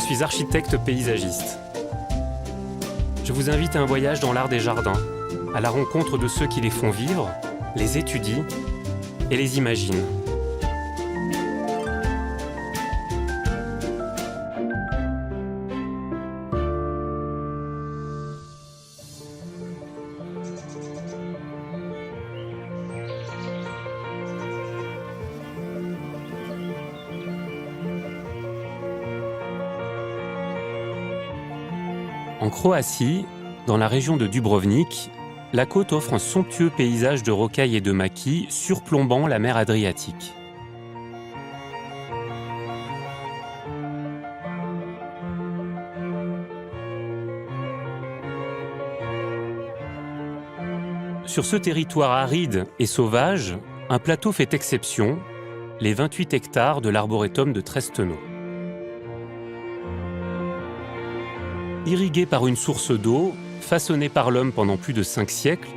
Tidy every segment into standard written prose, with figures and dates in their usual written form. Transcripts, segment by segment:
suis architecte paysagiste. Je vous invite à un voyage dans l'art des jardins, à la rencontre de ceux qui les font vivre, les étudient et les imaginent. En Croatie, dans la région de Dubrovnik, la côte offre un somptueux paysage de rocailles et de maquis surplombant la mer Adriatique. Sur ce territoire aride et sauvage, un plateau fait exception, les 28 hectares de l'arboretum de Tresteno. Irriguée par une source d'eau, façonnée par l'homme pendant plus de 5 siècles,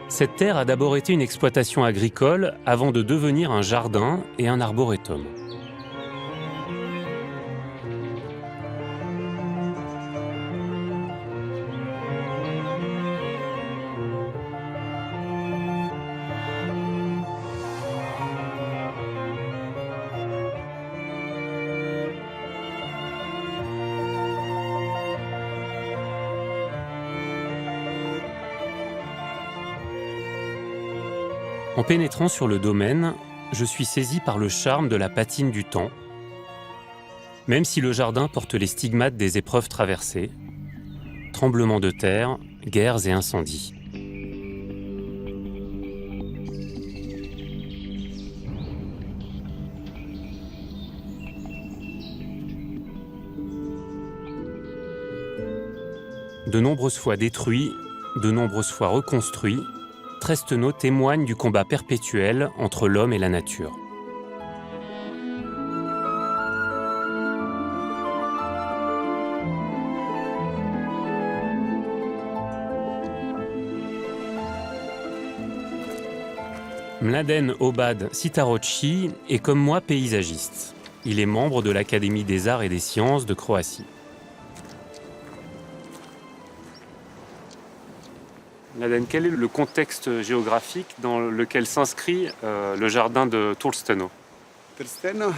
cette terre a d'abord été une exploitation agricole avant de devenir un jardin et un arboretum. En pénétrant sur le domaine, je suis saisi par le charme de la patine du temps, même si le jardin porte les stigmates des épreuves traversées, tremblements de terre, guerres et incendies. De nombreuses fois détruit, de nombreuses fois reconstruit, Tresteno témoigne du combat perpétuel entre l'homme et la nature. Mladen Obad Sitarocci est comme moi paysagiste. Il est membre de l'Académie des arts et des sciences de Croatie. Mladen, quel est le contexte géographique dans lequel s'inscrit le jardin de Trsteno? Trsteno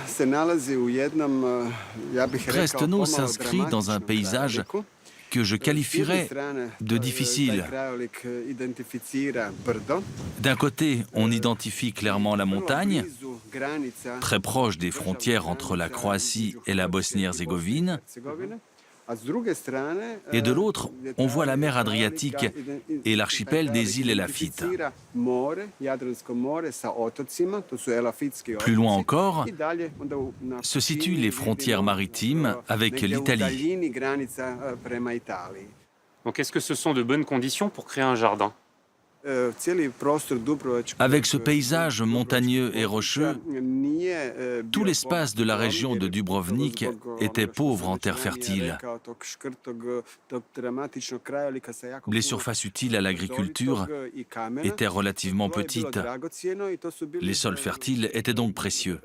s'inscrit dans un paysage que je qualifierais de difficile. D'un côté, on identifie clairement la montagne, très proche des frontières entre la Croatie et la Bosnie-Herzégovine. Et de l'autre, on voit la mer Adriatique et l'archipel des îles Elafite. Plus loin encore, se situent les frontières maritimes avec l'Italie. Donc est-ce que ce sont de bonnes conditions pour créer un jardin? Avec ce paysage montagneux et rocheux, tout l'espace de la région de Dubrovnik était pauvre en terre fertile. Les surfaces utiles à l'agriculture étaient relativement petites. Les sols fertiles étaient donc précieux.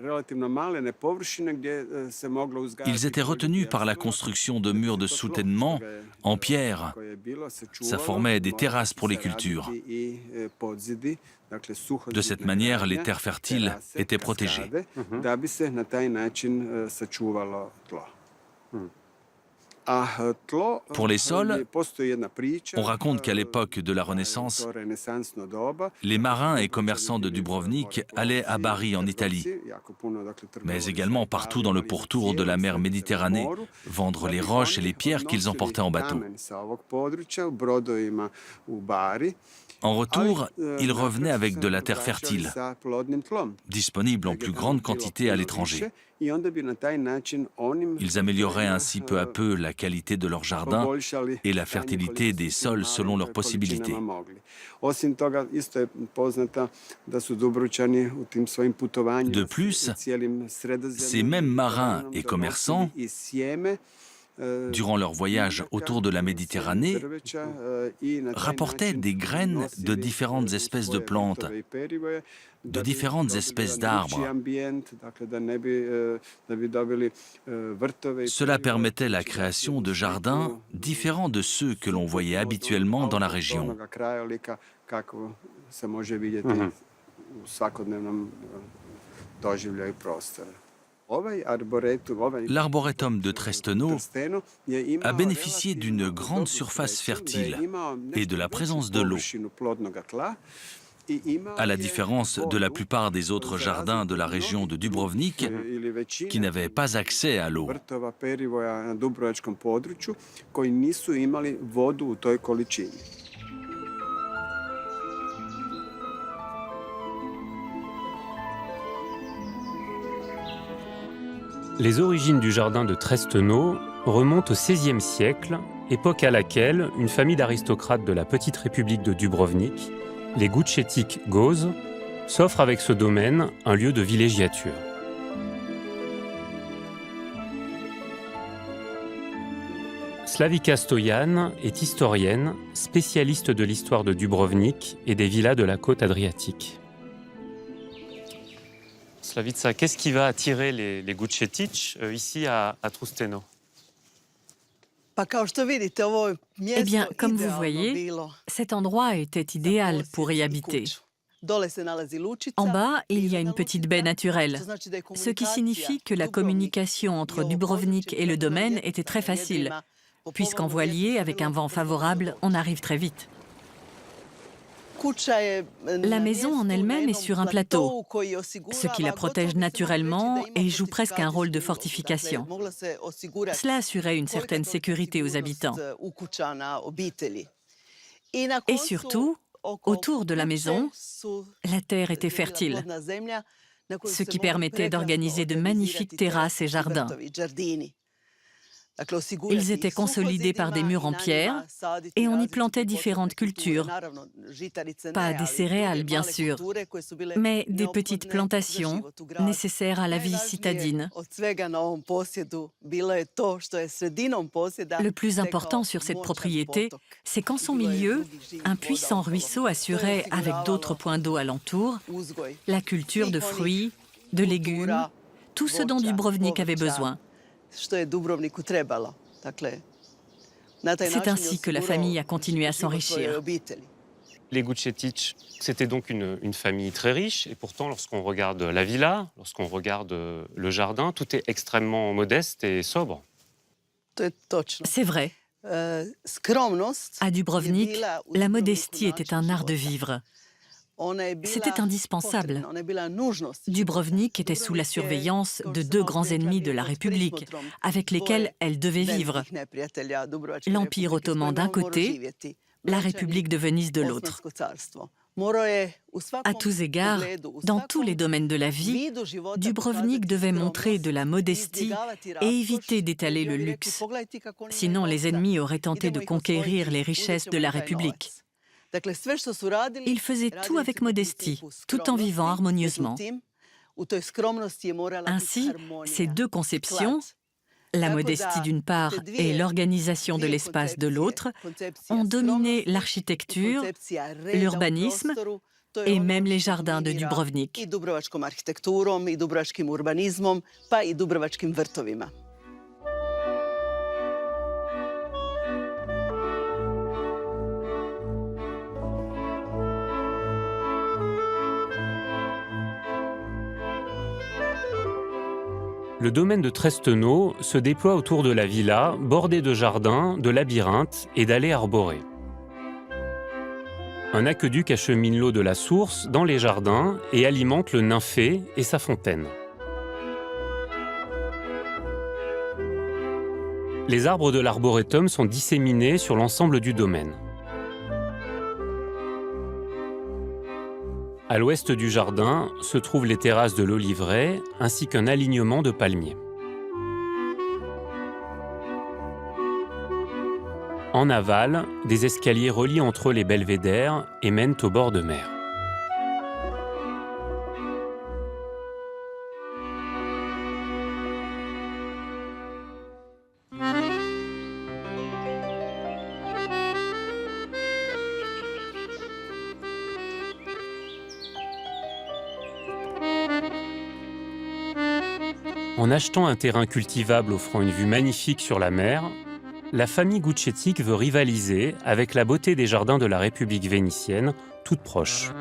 Ils étaient retenus par la construction de murs de soutènement en pierre. Ça formait des terrasses pour les cultures. De cette manière, les terres fertiles étaient protégées. Pour les sols, on raconte qu'à l'époque de la Renaissance, les marins et commerçants de Dubrovnik allaient à Bari en Italie, mais également partout dans le pourtour de la mer Méditerranée, vendre les roches et les pierres qu'ils emportaient en bateau. En retour, ils revenaient avec de la terre fertile, disponible en plus grande quantité à l'étranger. Ils amélioraient ainsi peu à peu la qualité de leur jardin et la fertilité des sols selon leurs possibilités. De plus, ces mêmes marins et commerçants durant leur voyage autour de la Méditerranée, rapportaient des graines de différentes espèces de plantes, de différentes espèces d'arbres. Cela permettait la création de jardins différents de ceux que l'on voyait habituellement dans la région. L'arboretum de Tresteno a bénéficié d'une grande surface fertile et de la présence de l'eau. À la différence de la plupart des autres jardins de la région de Dubrovnik, qui n'avaient pas accès à l'eau. Les origines du jardin de Tresteno remontent au XVIe siècle, époque à laquelle une famille d'aristocrates de la petite république de Dubrovnik, les Gučetic-Goz, s'offre avec ce domaine un lieu de villégiature. Slavica Stoyan est historienne, spécialiste de l'histoire de Dubrovnik et des villas de la côte adriatique. Slavica, qu'est-ce qui va attirer les Gučetic ici à Trusteno? Eh bien, comme vous voyez, cet endroit était idéal pour y habiter. En bas, il y a une petite baie naturelle, ce qui signifie que la communication entre Dubrovnik et le domaine était très facile, puisqu'en voilier, avec un vent favorable, on arrive très vite. La maison en elle-même est sur un plateau, ce qui la protège naturellement et joue presque un rôle de fortification. Cela assurait une certaine sécurité aux habitants. Et surtout, autour de la maison, la terre était fertile, ce qui permettait d'organiser de magnifiques terrasses et jardins. Ils étaient consolidés par des murs en pierre et on y plantait différentes cultures. Pas des céréales, bien sûr, mais des petites plantations nécessaires à la vie citadine. Le plus important sur cette propriété, c'est qu'en son milieu, un puissant ruisseau assurait, avec d'autres points d'eau alentour, la culture de fruits, de légumes, tout ce dont Dubrovnik avait besoin. C'est ainsi que la famille a continué à s'enrichir. Les Gučetic, c'était donc une famille très riche, et pourtant, lorsqu'on regarde la villa, lorsqu'on regarde le jardin, tout est extrêmement modeste et sobre. C'est vrai. À Dubrovnik, la modestie était un art de vivre. C'était indispensable. Dubrovnik était sous la surveillance de deux grands ennemis de la République, avec lesquels elle devait vivre. L'Empire ottoman d'un côté, la République de Venise de l'autre. À tous égards, dans tous les domaines de la vie, Dubrovnik devait montrer de la modestie et éviter d'étaler le luxe. Sinon, les ennemis auraient tenté de conquérir les richesses de la République. Il faisait tout avec modestie, tout en vivant harmonieusement. Ainsi, ces deux conceptions, la modestie d'une part et l'organisation de l'espace de l'autre, ont dominé l'architecture, l'urbanisme et même les jardins de Dubrovnik. Le domaine de Tresteno se déploie autour de la villa, bordée de jardins, de labyrinthes et d'allées arborées. Un aqueduc achemine l'eau de la source dans les jardins et alimente le nymphée et sa fontaine. Les arbres de l'arboretum sont disséminés sur l'ensemble du domaine. À l'ouest du jardin se trouvent les terrasses de l'Oliveraie ainsi qu'un alignement de palmiers. En aval, des escaliers relient entre eux les belvédères et mènent au bord de mer. En achetant un terrain cultivable offrant une vue magnifique sur la mer, la famille Guccetic veut rivaliser avec la beauté des jardins de la République vénitienne, toute proche.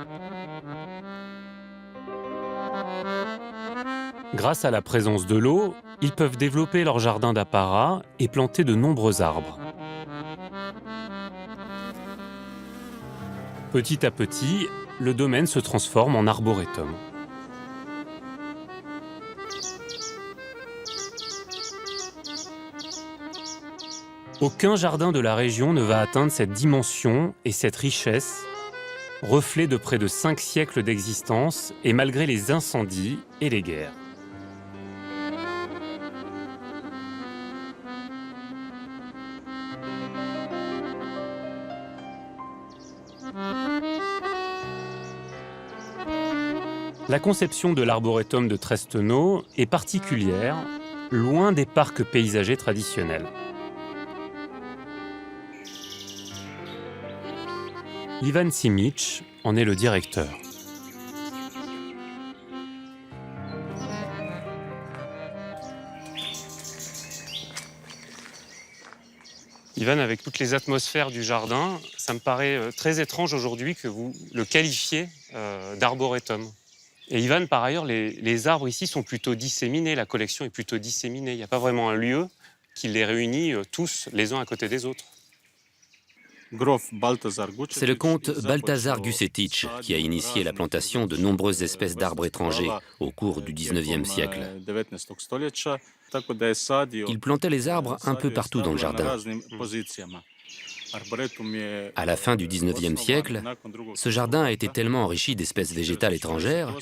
Grâce à la présence de l'eau, ils peuvent développer leur jardin d'apparat et planter de nombreux arbres. Petit à petit, le domaine se transforme en arboretum. Aucun jardin de la région ne va atteindre cette dimension et cette richesse, reflet de près de 5 siècles d'existence et malgré les incendies et les guerres. La conception de l'arboretum de Tresteno est particulière, loin des parcs paysagers traditionnels. Ivan Simic en est le directeur. Ivan, avec toutes les atmosphères du jardin, ça me paraît très étrange aujourd'hui que vous le qualifiez d'arboretum. Et Ivan, par ailleurs, les arbres ici sont plutôt disséminés, la collection est plutôt disséminée. Il n'y a pas vraiment un lieu qui les réunit tous les uns à côté des autres. C'est le comte Balthazar Gušetić qui a initié la plantation de nombreuses espèces d'arbres étrangers au cours du XIXe siècle. Il plantait les arbres un peu partout dans le jardin. À la fin du XIXe siècle, ce jardin a été tellement enrichi d'espèces végétales étrangères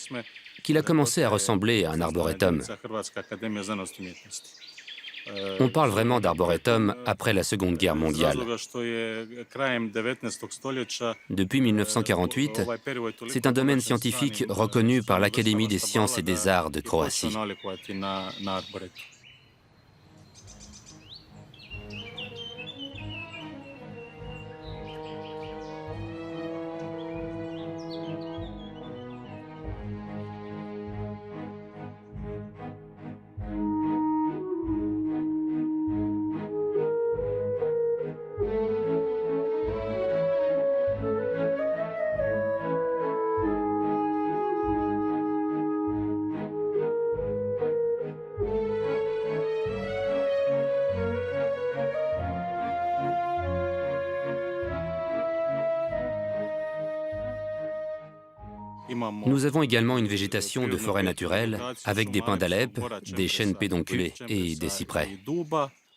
qu'il a commencé à ressembler à un arboretum. On parle vraiment d'arboretum après la Seconde Guerre mondiale. Depuis 1948, c'est un domaine scientifique reconnu par l'Académie des sciences et des arts de Croatie. Nous avons également une végétation de forêt naturelle avec des pins d'Alep, des chênes pédonculés et des cyprès.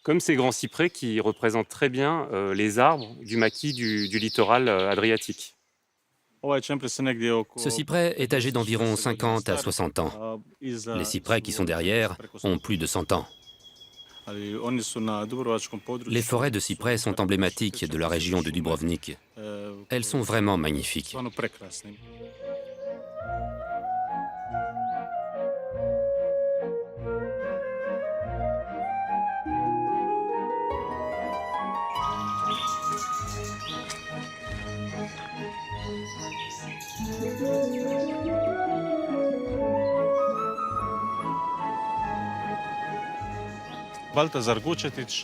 Comme ces grands cyprès qui représentent très bien les arbres du maquis du littoral adriatique. Ce cyprès est âgé d'environ 50 à 60 ans. Les cyprès qui sont derrière ont plus de 100 ans. Les forêts de cyprès sont emblématiques de la région de Dubrovnik. Elles sont vraiment magnifiques.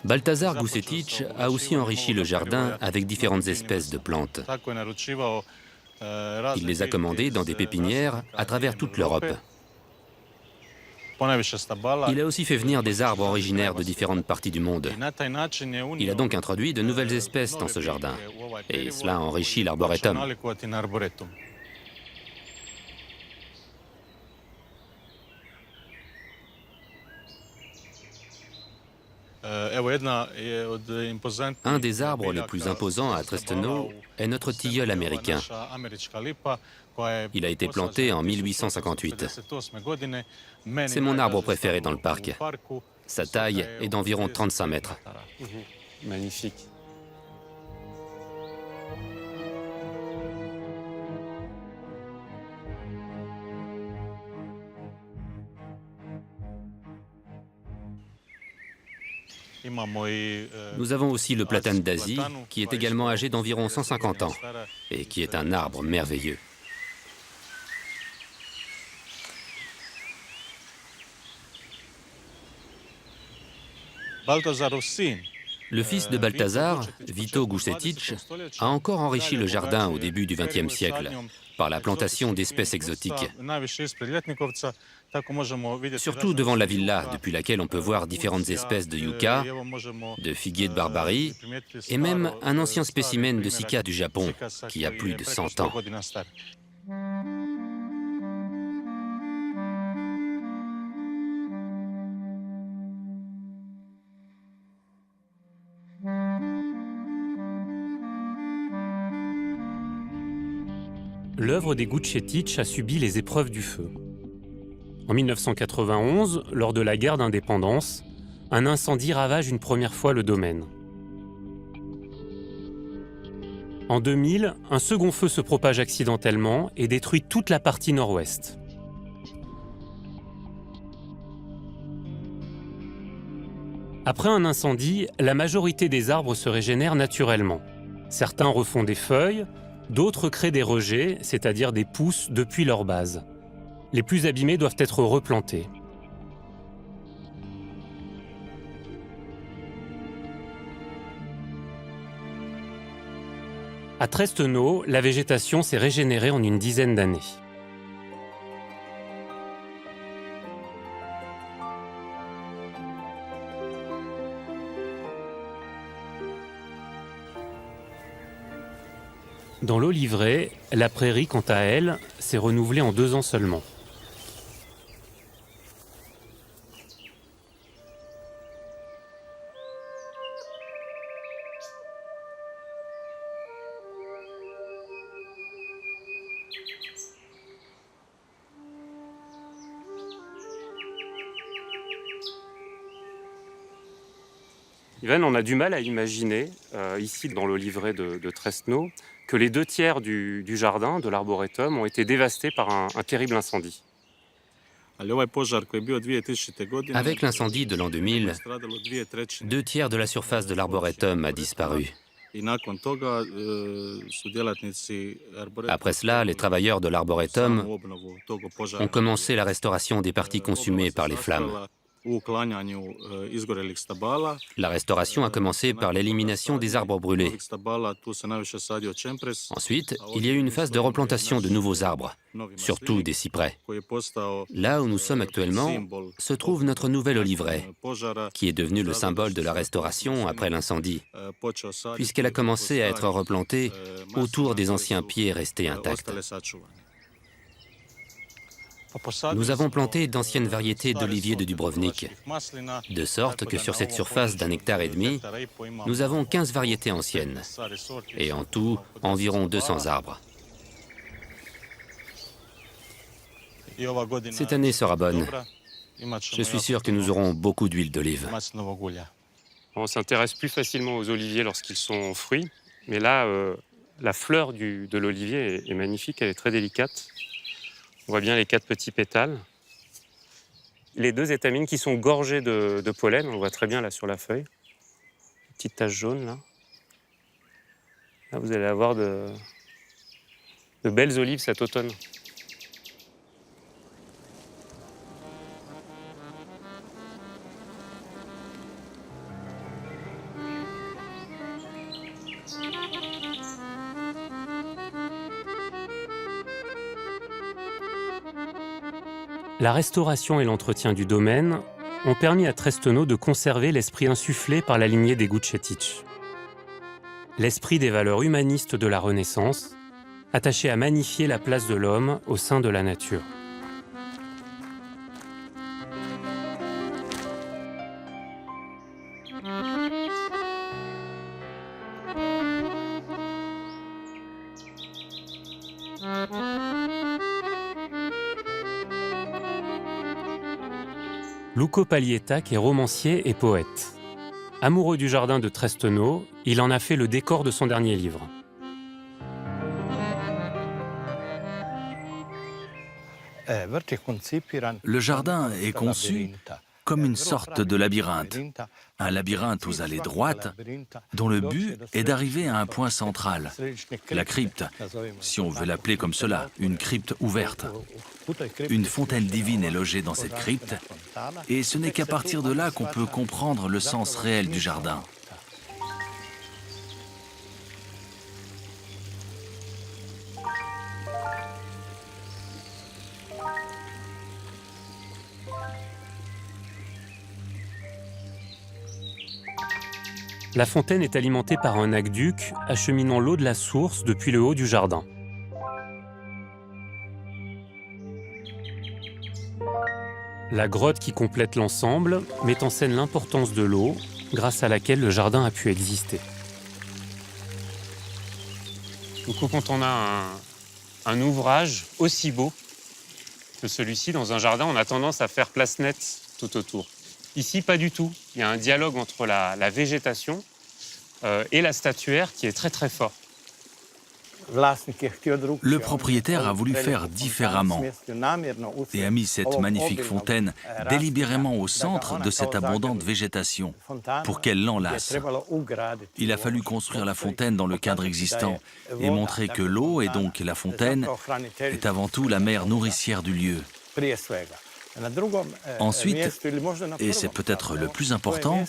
Balthazar Gušetić a aussi enrichi le jardin avec différentes espèces de plantes. Il les a commandées dans des pépinières à travers toute l'Europe. Il a aussi fait venir des arbres originaires de différentes parties du monde. Il a donc introduit de nouvelles espèces dans ce jardin. Et cela enrichit l'arboretum. Un des arbres les plus imposants à Tresteno est notre tilleul américain. Il a été planté en 1858. C'est mon arbre préféré dans le parc. Sa taille est d'environ 35 mètres. Magnifique. Nous avons aussi le platane d'Asie, qui est également âgé d'environ 150 ans et qui est un arbre merveilleux. Le fils de Balthazar, Vito Gušetić, a encore enrichi le jardin au début du XXe siècle par la plantation d'espèces exotiques. Surtout devant la villa, depuis laquelle on peut voir différentes espèces de yucca, de figuier de Barbarie, et même un ancien spécimen de cycas du Japon, qui a plus de 100 ans. L'œuvre des Gušetić a subi les épreuves du feu. En 1991, lors de la guerre d'indépendance, un incendie ravage une première fois le domaine. En 2000, un second feu se propage accidentellement et détruit toute la partie nord-ouest. Après un incendie, la majorité des arbres se régénèrent naturellement. Certains refont des feuilles, d'autres créent des rejets, c'est-à-dire des pousses depuis leur base. Les plus abîmés doivent être replantés. À Tresteno, la végétation s'est régénérée en une dizaine d'années. Dans l'Olivet, la prairie, quant à elle, s'est renouvelée en 2 ans seulement. Ivan, on a du mal à imaginer, ici dans l'Olivet de Tresteno, que les 2 tiers du jardin, de l'arboretum, ont été dévastés par un terrible incendie. Avec l'incendie de l'an 2000, 2 tiers de la surface de l'arboretum a disparu. Après cela, les travailleurs de l'arboretum ont commencé la restauration des parties consumées par les flammes. La restauration a commencé par l'élimination des arbres brûlés. Ensuite, il y a eu une phase de replantation de nouveaux arbres, surtout des cyprès. Là où nous sommes actuellement, se trouve notre nouvel Olivet, qui est devenu le symbole de la restauration après l'incendie, puisqu'elle a commencé à être replantée autour des anciens pieds restés intacts. Nous avons planté d'anciennes variétés d'oliviers de Dubrovnik, de sorte que sur cette surface d'1,5 hectare, nous avons 15 variétés anciennes, et en tout, environ 200 arbres. Cette année sera bonne. Je suis sûr que nous aurons beaucoup d'huile d'olive. On s'intéresse plus facilement aux oliviers lorsqu'ils sont en fruits, mais là, la fleur de l'olivier est magnifique, elle est très délicate. On voit bien les 4 petits pétales. Les 2 étamines qui sont gorgées de pollen, on le voit très bien là sur la feuille. Petite tache jaune là. Là, vous allez avoir de belles olives cet automne. La restauration et l'entretien du domaine ont permis à Tresteno de conserver l'esprit insufflé par la lignée des Gušetić. L'esprit des valeurs humanistes de la Renaissance, attaché à magnifier la place de l'homme au sein de la nature. Luco Paglietac est romancier et poète. Amoureux du jardin de Tresteno, il en a fait le décor de son dernier livre. Le jardin est conçu comme une sorte de labyrinthe. Un labyrinthe aux allées droites, dont le but est d'arriver à un point central, la crypte, si on veut l'appeler comme cela, une crypte ouverte. Une fontaine divine est logée dans cette crypte, et ce n'est qu'à partir de là qu'on peut comprendre le sens réel du jardin. La fontaine est alimentée par un aqueduc acheminant l'eau de la source depuis le haut du jardin. La grotte qui complète l'ensemble met en scène l'importance de l'eau, grâce à laquelle le jardin a pu exister. Du coup, quand on a un ouvrage aussi beau que celui-ci dans un jardin, on a tendance à faire place nette tout autour. Ici, pas du tout. Il y a un dialogue entre la végétation et la statuaire qui est très très fort. Le propriétaire a voulu faire différemment et a mis cette magnifique fontaine délibérément au centre de cette abondante végétation pour qu'elle l'enlace. Il a fallu construire la fontaine dans le cadre existant et montrer que l'eau, et donc la fontaine, est avant tout la mère nourricière du lieu. Ensuite, et c'est peut-être le plus important,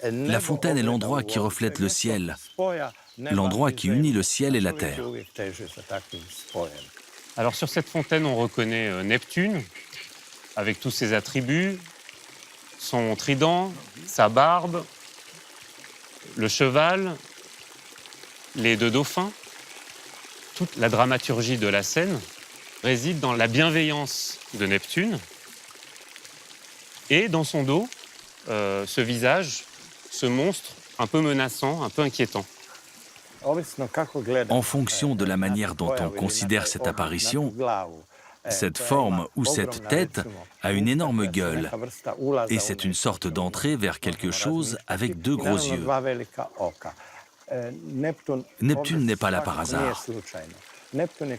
la fontaine est l'endroit qui reflète le ciel, l'endroit qui unit le ciel et la terre. Alors sur cette fontaine, on reconnaît Neptune, avec tous ses attributs, son trident, sa barbe, le cheval, les deux dauphins. Toute la dramaturgie de la scène réside dans la bienveillance de Neptune et dans son dos, ce visage, ce monstre un peu menaçant, un peu inquiétant. En fonction de la manière dont on considère cette apparition, cette forme ou cette tête a une énorme gueule et c'est une sorte d'entrée vers quelque chose avec deux gros yeux. Neptune n'est pas là par hasard.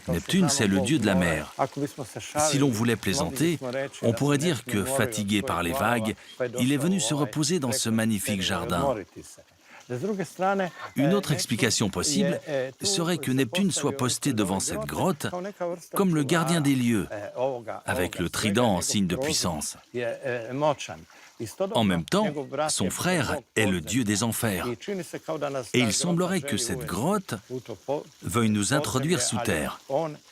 Neptune, c'est le dieu de la mer. Si l'on voulait plaisanter, on pourrait dire que, fatigué par les vagues, il est venu se reposer dans ce magnifique jardin. Une autre explication possible serait que Neptune soit posté devant cette grotte comme le gardien des lieux, avec le trident en signe de puissance. En même temps, son frère est le dieu des enfers. Et il semblerait que cette grotte veuille nous introduire sous terre.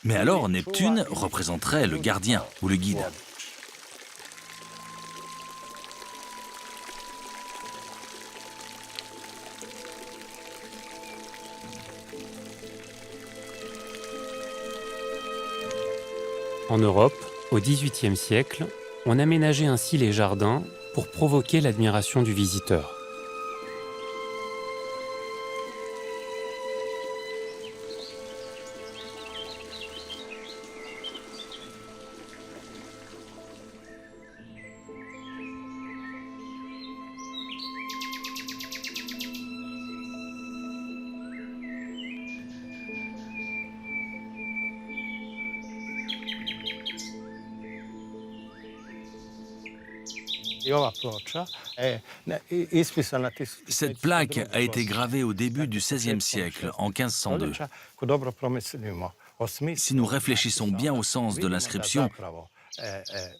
Mais alors Neptune représenterait le gardien ou le guide. En Europe, au XVIIIe siècle, on aménageait ainsi les jardins pour provoquer l'admiration du visiteur. Cette plaque a été gravée au début du XVIe siècle, en 1502. Si nous réfléchissons bien au sens de l'inscription,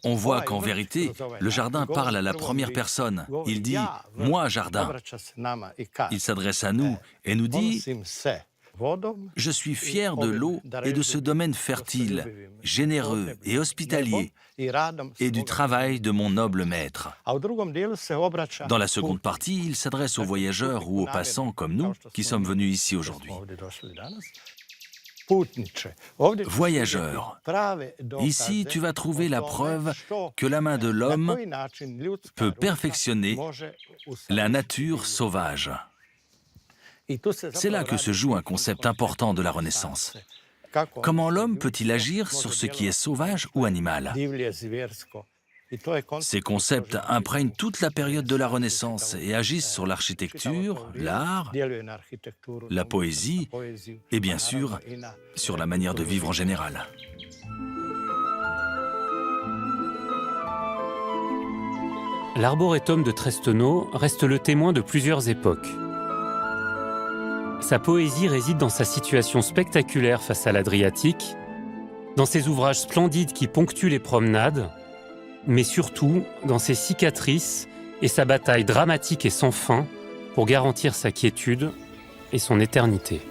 on voit qu'en vérité, le jardin parle à la première personne. Il dit « Moi, jardin ». Il s'adresse à nous et nous dit « Je suis fier de l'eau et de ce domaine fertile, généreux et hospitalier, et du travail de mon noble maître. » Dans la seconde partie, il s'adresse aux voyageurs ou aux passants comme nous qui sommes venus ici aujourd'hui. Voyageurs, ici tu vas trouver la preuve que la main de l'homme peut perfectionner la nature sauvage. C'est là que se joue un concept important de la Renaissance. Comment l'homme peut-il agir sur ce qui est sauvage ou animal? Ces concepts imprègnent toute la période de la Renaissance et agissent sur l'architecture, l'art, la poésie et bien sûr sur la manière de vivre en général. l'arboretum de Tresteno reste le témoin de plusieurs époques. Sa poésie réside dans sa situation spectaculaire face à l'Adriatique, dans ses ouvrages splendides qui ponctuent les promenades, mais surtout dans ses cicatrices et sa bataille dramatique et sans fin pour garantir sa quiétude et son éternité.